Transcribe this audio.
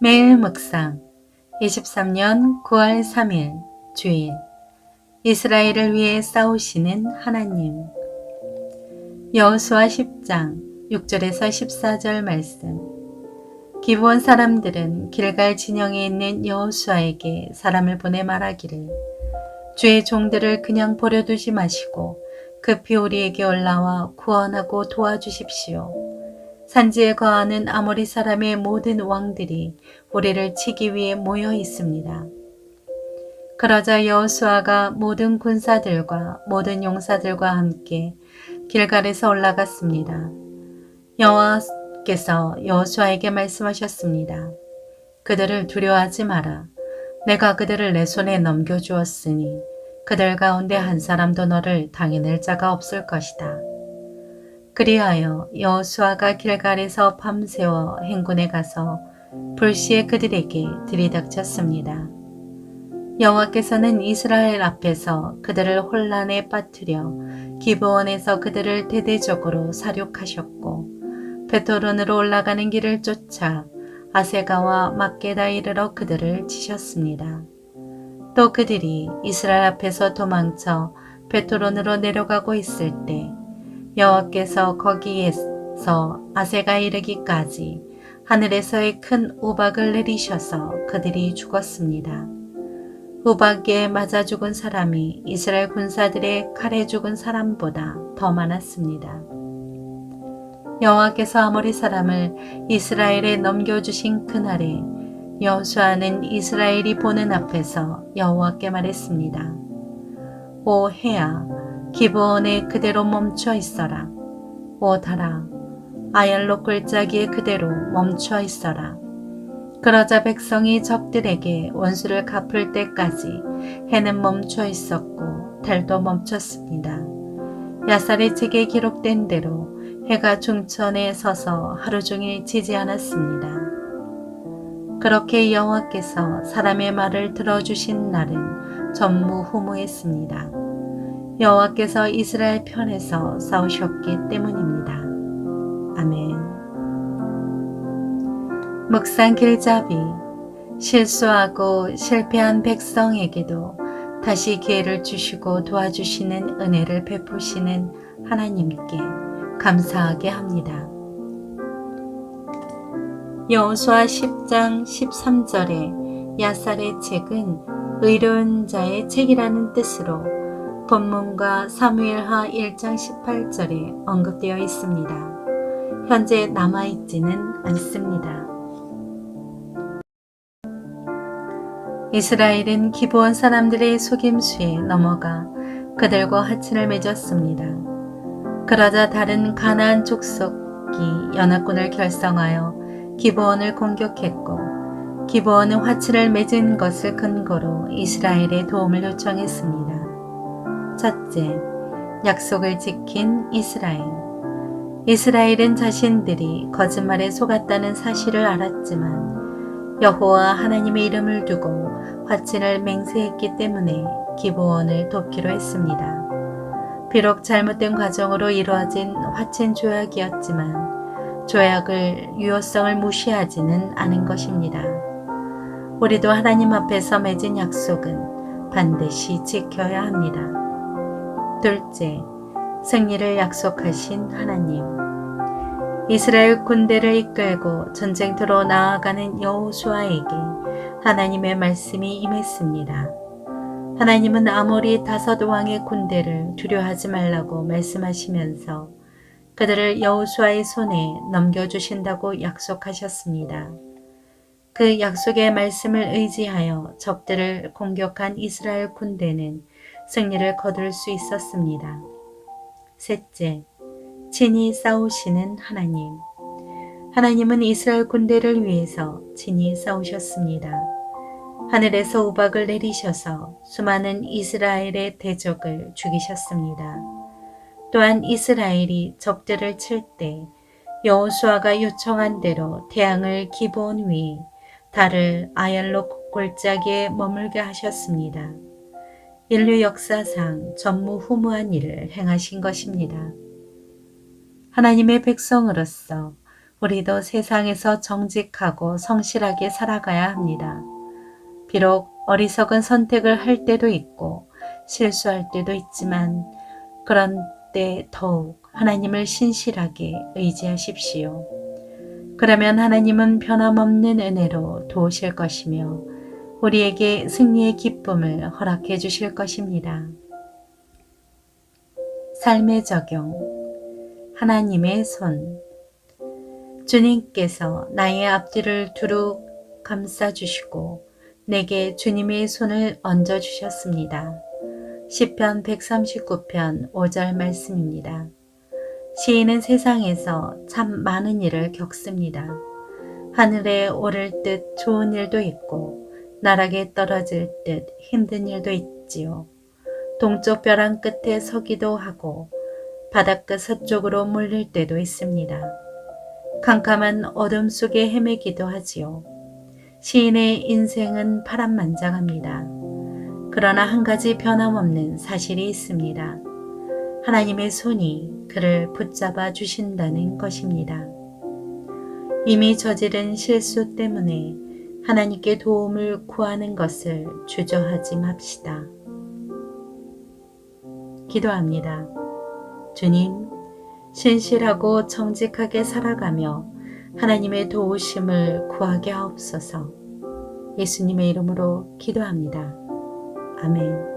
매일 묵상 23년 9월 3일 주일 이스라엘을 위해 싸우시는 하나님. 여호수아 10장 6절에서 14절 말씀. 기브온 사람들은 길갈 진영에 있는 여호수아에게 사람을 보내 말하기를 주의 종들을 그냥 버려두지 마시고 급히 우리에게 올라와 구원하고 도와주십시오. 산지에 거하는 아모리 사람의 모든 왕들이 우리를 치기 위해 모여 있습니다. 그러자 여호수아가 모든 군사들과 모든 용사들과 함께 길갈에서 올라갔습니다. 여호와께서 여호수아에게 말씀하셨습니다. 그들을 두려워하지 마라. 내가 그들을 내 손에 넘겨주었으니 그들 가운데 한 사람도 너를 당해낼 자가 없을 것이다. 그리하여 여호수아가 길갈에서 밤새워 행군에 가서 불시에 그들에게 들이닥쳤습니다. 여호와께서는 이스라엘 앞에서 그들을 혼란에 빠뜨려 기브온에서 그들을 대대적으로 사륙하셨고 베토론으로 올라가는 길을 쫓아 아세가와 막게다 이르러 그들을 치셨습니다. 또 그들이 이스라엘 앞에서 도망쳐 베토론으로 내려가고 있을 때 여호와께서 거기에서 아세가 이르기까지 하늘에서의 큰 우박을 내리셔서 그들이 죽었습니다. 우박에 맞아 죽은 사람이 이스라엘 군사들의 칼에 죽은 사람보다 더 많았습니다. 여호와께서 아모리 사람을 이스라엘에 넘겨주신 그날에 여호수아는 이스라엘이 보는 앞에서 여호와께 말했습니다. 오 해야 기브온에 그대로 멈춰 있어라. 오 달아 아얄로 굴짜기에 그대로 멈춰 있어라. 그러자 백성이 적들에게 원수를 갚을 때까지 해는 멈춰 있었고 달도 멈췄습니다. 야살의 책에 기록된 대로 해가 중천에 서서 하루 종일 지지 않았습니다. 그렇게 여호와께서 사람의 말을 들어주신 날은 전무후무했습니다. 여호와께서 이스라엘 편에서 싸우셨기 때문입니다. 아멘. 묵상 길잡이. 실수하고 실패한 백성에게도 다시 기회를 주시고 도와주시는 은혜를 베푸시는 하나님께 감사하게 합니다. 여호수아 10장 13절에 야살의 책은 의로운 자의 책이라는 뜻으로 본문과 사무엘하 1장 18절에 언급되어 있습니다. 현재 남아있지는 않습니다. 이스라엘은 기브온 사람들의 속임수에 넘어가 그들과 화친을 맺었습니다. 그러자 다른 가나안 족속이 연합군을 결성하여 기브온을 공격했고 기브온은 화친을 맺은 것을 근거로 이스라엘의 도움을 요청했습니다. 첫째, 약속을 지킨 이스라엘. 이스라엘은 자신들이 거짓말에 속았다는 사실을 알았지만 여호와 하나님의 이름을 두고 화친을 맹세했기 때문에 기브온을 돕기로 했습니다. 비록 잘못된 과정으로 이루어진 화친 조약이었지만 조약을 유효성을 무시하지는 않은 것입니다. 우리도 하나님 앞에서 맺은 약속은 반드시 지켜야 합니다. 둘째, 승리를 약속하신 하나님. 이스라엘 군대를 이끌고 전쟁터로 나아가는 여호수아에게 하나님의 말씀이 임했습니다. 하나님은 아모리 5 왕의 군대를 두려워하지 말라고 말씀하시면서 그들을 여호수아의 손에 넘겨주신다고 약속하셨습니다. 그 약속의 말씀을 의지하여 적들을 공격한 이스라엘 군대는 승리를 거둘 수 있었습니다. 셋째, 친히 싸우시는 하나님. 하나님은 이스라엘 군대를 위해서 친히 싸우셨습니다. 하늘에서 우박을 내리셔서 수많은 이스라엘의 대적을 죽이셨습니다. 또한 이스라엘이 적들을 칠 때 여호수아가 요청한 대로 태양을 기브온 위에 달을 아얄로 골짜기에 머물게 하셨습니다. 인류 역사상 전무후무한 일을 행하신 것입니다. 하나님의 백성으로서 우리도 세상에서 정직하고 성실하게 살아가야 합니다. 비록 어리석은 선택을 할 때도 있고 실수할 때도 있지만 그런 때 더욱 하나님을 신실하게 의지하십시오. 그러면 하나님은 변함없는 은혜로 도우실 것이며 우리에게 승리의 기쁨을 허락해 주실 것입니다. 삶의 적용. 하나님의 손. 주님께서 나의 앞뒤를 두루 감싸주시고 내게 주님의 손을 얹어주셨습니다. 시편 139편 5절 말씀입니다. 시인은 세상에서 참 많은 일을 겪습니다. 하늘에 오를 듯 좋은 일도 있고 나락에 떨어질 듯 힘든 일도 있지요. 동쪽 벼랑 끝에 서기도 하고 바닷가 서쪽으로 몰릴 때도 있습니다. 캄캄한 어둠 속에 헤매기도 하지요. 시인의 인생은 파란만장합니다. 그러나 한 가지 변함없는 사실이 있습니다. 하나님의 손이 그를 붙잡아 주신다는 것입니다. 이미 저지른 실수 때문에 하나님께 도움을 구하는 것을 주저하지 맙시다. 기도합니다. 주님, 신실하고 정직하게 살아가며 하나님의 도우심을 구하게 하옵소서. 예수님의 이름으로 기도합니다. 아멘.